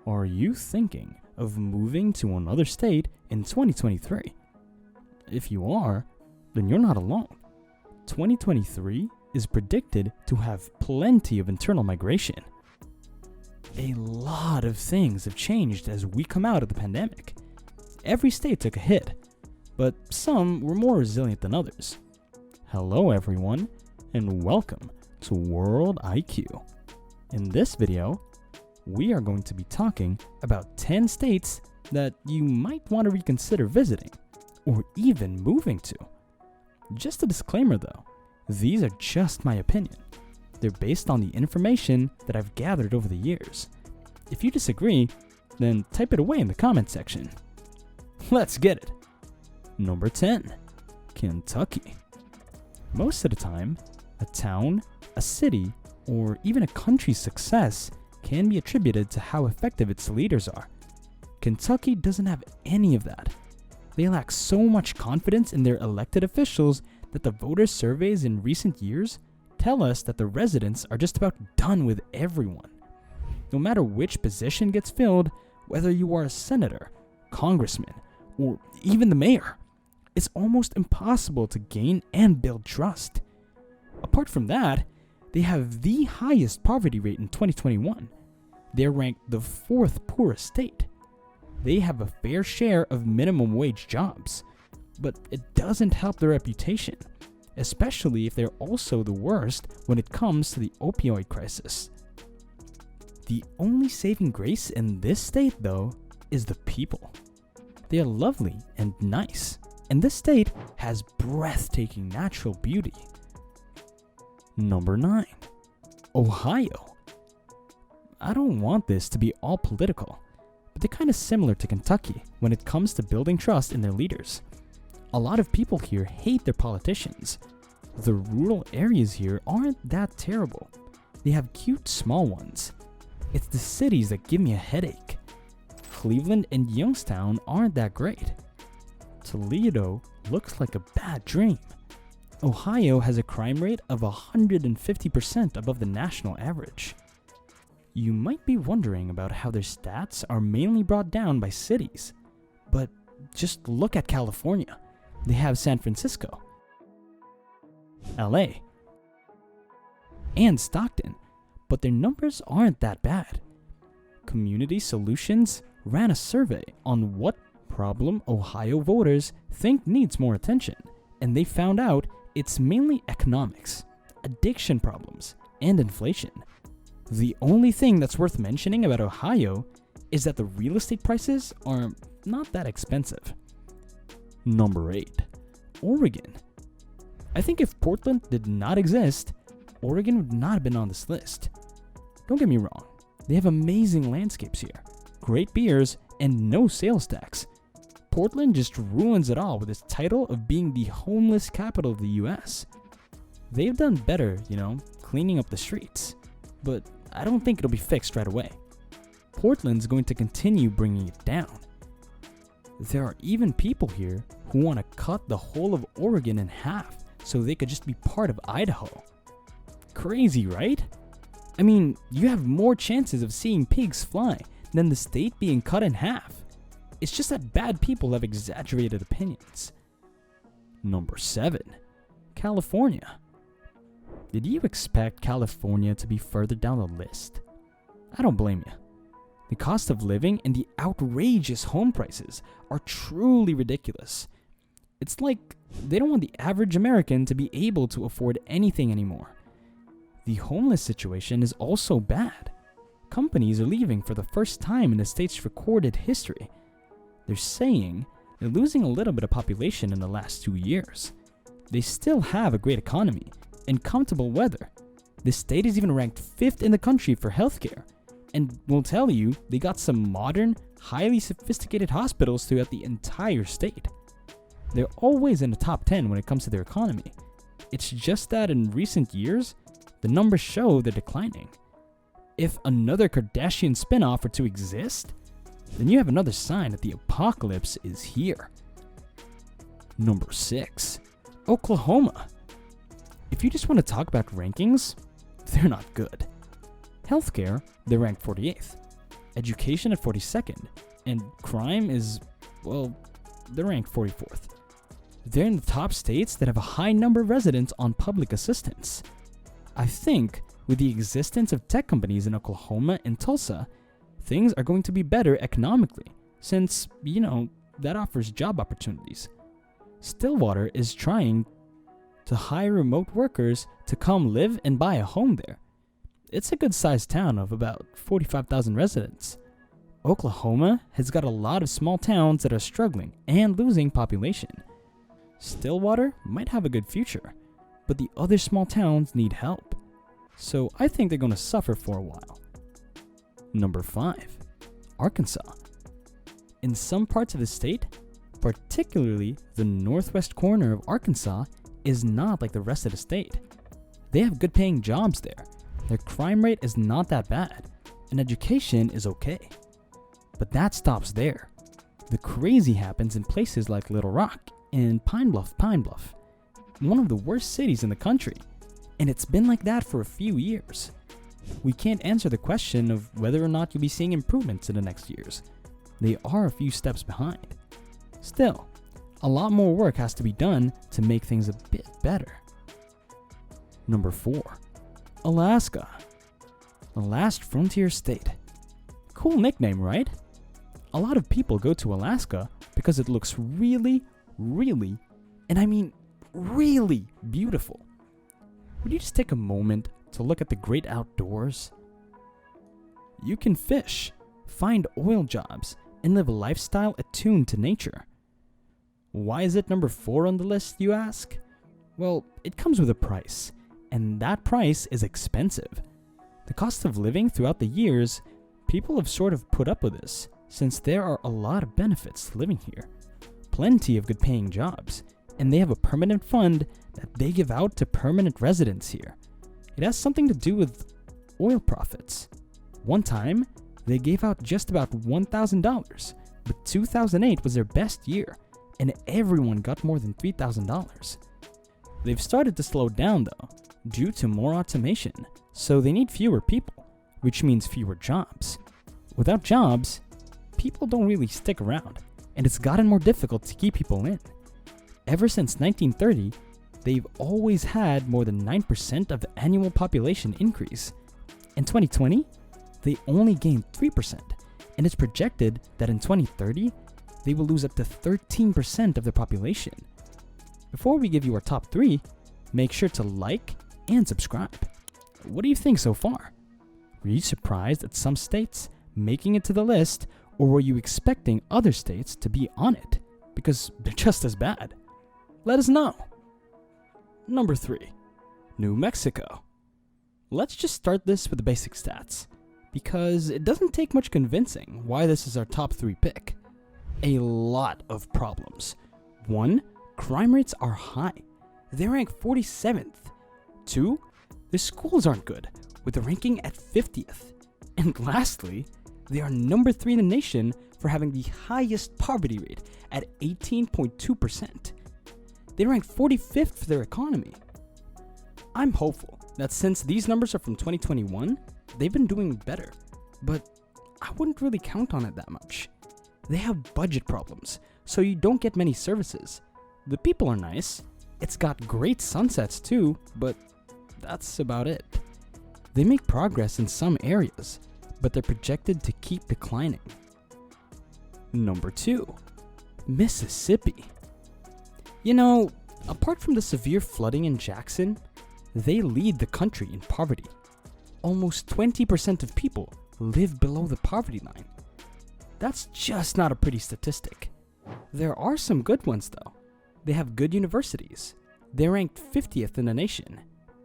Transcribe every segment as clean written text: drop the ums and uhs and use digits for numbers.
Are you thinking of moving to another state in 2023? If you are, then you're not alone. 2023 is predicted to have plenty of internal migration. A lot of things have changed as we come out of the pandemic. Every state took a hit, but some were more resilient than others. Hello everyone, and welcome to World IQ. In this video, we are going to be talking about 10 states that you might want to reconsider visiting, or even moving to. Just a disclaimer though, these are just my opinion. They're based on the information that I've gathered over the years. If you disagree, then type it away in the comment section. Let's get it. Number 10, Kentucky. Most of the time, a town, a city, or even a country's success can be attributed to how effective its leaders are. Kentucky doesn't have any of that. They lack so much confidence in their elected officials that the voter surveys in recent years tell us that the residents are just about done with everyone. No matter which position gets filled, whether you are a senator, congressman, or even the mayor, it's almost impossible to gain and build trust. Apart from that, they have the highest poverty rate in 2021. They're ranked the 4th poorest state. They have a fair share of minimum wage jobs, but it doesn't help their reputation, especially if they're also the worst when it comes to the opioid crisis. The only saving grace in this state, though, is the people. They are lovely and nice, and this state has breathtaking natural beauty. Number 9, Ohio. I don't want this to be all political, but they're kind of similar to Kentucky when it comes to building trust in their leaders. A lot of people here hate their politicians. The rural areas here aren't that terrible. They have cute small ones. It's the cities that give me a headache. Cleveland and Youngstown aren't that great. Toledo looks like a bad dream. Ohio has a crime rate of 150% above the national average. You might be wondering about how their stats are mainly brought down by cities, but just look at California. They have San Francisco, LA, and Stockton, but their numbers aren't that bad. Community Solutions ran a survey on what problem Ohio voters think needs more attention, and they found out it's mainly economics, addiction problems, and inflation. The only thing that's worth mentioning about Ohio is that the real estate prices are not that expensive. Number 8, Oregon. I think if Portland did not exist, Oregon would not have been on this list. Don't get me wrong, they have amazing landscapes here, great beers, and no sales tax. Portland just ruins it all with its title of being the homeless capital of the US. They've done better, cleaning up the streets, but I don't think it'll be fixed right away. Portland's going to continue bringing it down. There are even people here who want to cut the whole of Oregon in half so they could just be part of Idaho. Crazy, right? I mean, you have more chances of seeing pigs fly than the state being cut in half. It's just that bad people have exaggerated opinions. Number 7, California. Did you expect California to be further down the list? I don't blame you. The cost of living and the outrageous home prices are truly ridiculous. It's like they don't want the average American to be able to afford anything anymore. The homeless situation is also bad. Companies are leaving for the first time in the state's recorded history. They're saying they're losing a little bit of population in the last 2 years. They still have a great economy and comfortable weather. The state is even ranked 5th in the country for healthcare, and will tell you they got some modern, highly sophisticated hospitals throughout the entire state. They're always in the top 10 when it comes to their economy. It's just that in recent years, the numbers show they're declining. If another Kardashian spinoff were to exist, then you have another sign that the apocalypse is here. Number 6, Oklahoma. If you just want to talk about rankings, they're not good. Healthcare, they're ranked 48th. education at 42nd, and crime is, well, they're ranked 44th. They're in the top states that have a high number of residents on public assistance. I think with the existence of tech companies in Oklahoma and Tulsa, things are going to be better economically since, that offers job opportunities. Stillwater is trying to hire remote workers to come live and buy a home there. It's a good-sized town of about 45,000 residents. Oklahoma has got a lot of small towns that are struggling and losing population. Stillwater might have a good future, but the other small towns need help. So I think they're going to suffer for a while. Number 5. Arkansas. In some parts of the state, particularly the northwest corner of Arkansas, is not like the rest of the state. They have good paying jobs there. Their crime rate is not that bad, and education is okay. But that stops there. The crazy happens in places like Little Rock and Pine Bluff, one of the worst cities in the country, and it's been like that for a few years. We can't answer the question of whether or not you'll be seeing improvements in the next years. They are a few steps behind. Still, a lot more work has to be done to make things a bit better. Number 4. Alaska. The last frontier state. Cool nickname, right? A lot of people go to Alaska because it looks really, and I mean really beautiful. Would you just take a moment to look at the great outdoors? You can fish, find oil jobs, and live a lifestyle attuned to nature. Why is it number 4 on the list, you ask? Well, it comes with a price, and that price is expensive. The cost of living throughout the years, people have sort of put up with this, since there are a lot of benefits to living here. Plenty of good paying jobs, and they have a permanent fund that they give out to permanent residents here. It has something to do with oil profits. One time, they gave out just about $1,000, but 2008 was their best year, and everyone got more than $3,000. They've started to slow down though, due to more automation, so they need fewer people, which means fewer jobs. Without jobs, people don't really stick around, and it's gotten more difficult to keep people in. Ever since 1930, they've always had more than 9% of the annual population increase. In 2020, they only gained 3%, and it's projected that in 2030, they will lose up to 13% of their population. Before we give you our top 3, make sure to like and subscribe. What do you think so far? Were you surprised at some states making it to the list, or were you expecting other states to be on it? Because they're just as bad. Let us know. Number 3, New Mexico. Let's just start this with the basic stats, because it doesn't take much convincing why this is our top 3 pick. A lot of problems. 1, crime rates are high. They rank 47th. 2, the schools aren't good, with a ranking at 50th. And lastly, they are number 3 in the nation for having the highest poverty rate at 18.2%. They rank 45th for their economy. I'm hopeful that since these numbers are from 2021, they've been doing better, but I wouldn't really count on it that much. They have budget problems, so you don't get many services. The people are nice. It's got great sunsets too, but that's about it. They make progress in some areas, but they're projected to keep declining. Number 2, Mississippi. Apart from the severe flooding in Jackson, they lead the country in poverty. Almost 20% of people live below the poverty line. That's just not a pretty statistic. There are some good ones though. They have good universities. They're ranked 50th in the nation.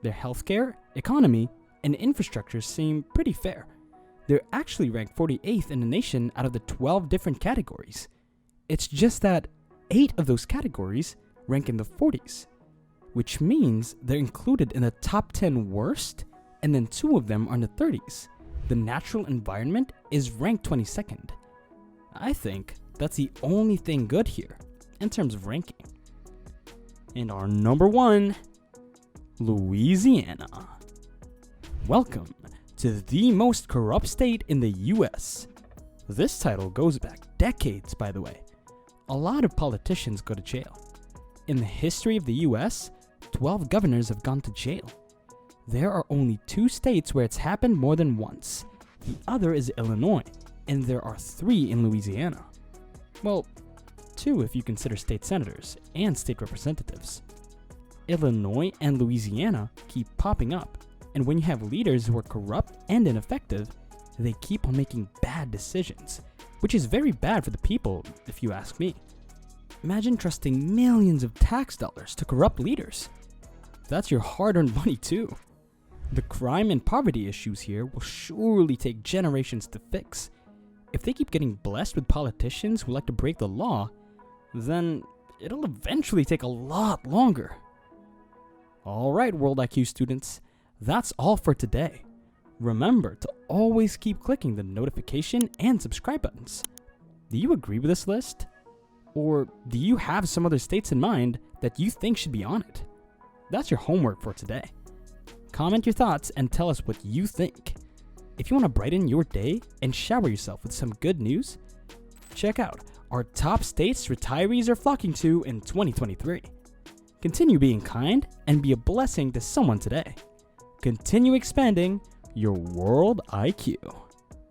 Their healthcare, economy, and infrastructure seem pretty fair. They're actually ranked 48th in the nation out of the 12 different categories. It's just that 8 of those categories rank in the 40s, which means they're included in the top 10 worst, and then 2 of them are in the 30s. The natural environment is ranked 22nd. I think that's the only thing good here in terms of ranking. And our number 1, Louisiana. Welcome to the most corrupt state in the US. This title goes back decades, by the way. A lot of politicians go to jail. In the history of the US, 12 governors have gone to jail. There are only 2 states where it's happened more than once. The other is Illinois, and there are 3 in Louisiana. Well, 2 if you consider state senators and state representatives. Illinois and Louisiana keep popping up, and when you have leaders who are corrupt and ineffective, they keep on making bad decisions, which is very bad for the people, if you ask me. Imagine trusting millions of tax dollars to corrupt leaders. That's your hard-earned money too. The crime and poverty issues here will surely take generations to fix. If they keep getting blessed with politicians who like to break the law, then it'll eventually take a lot longer. Alright, World IQ students, that's all for today. Remember to always keep clicking the notification and subscribe buttons. Do you agree with this list? Or do you have some other states in mind that you think should be on it? That's your homework for today. Comment your thoughts and tell us what you think. If you want to brighten your day and shower yourself with some good news, check out our top states retirees are flocking to in 2023. Continue being kind and be a blessing to someone today. Continue expanding your world IQ.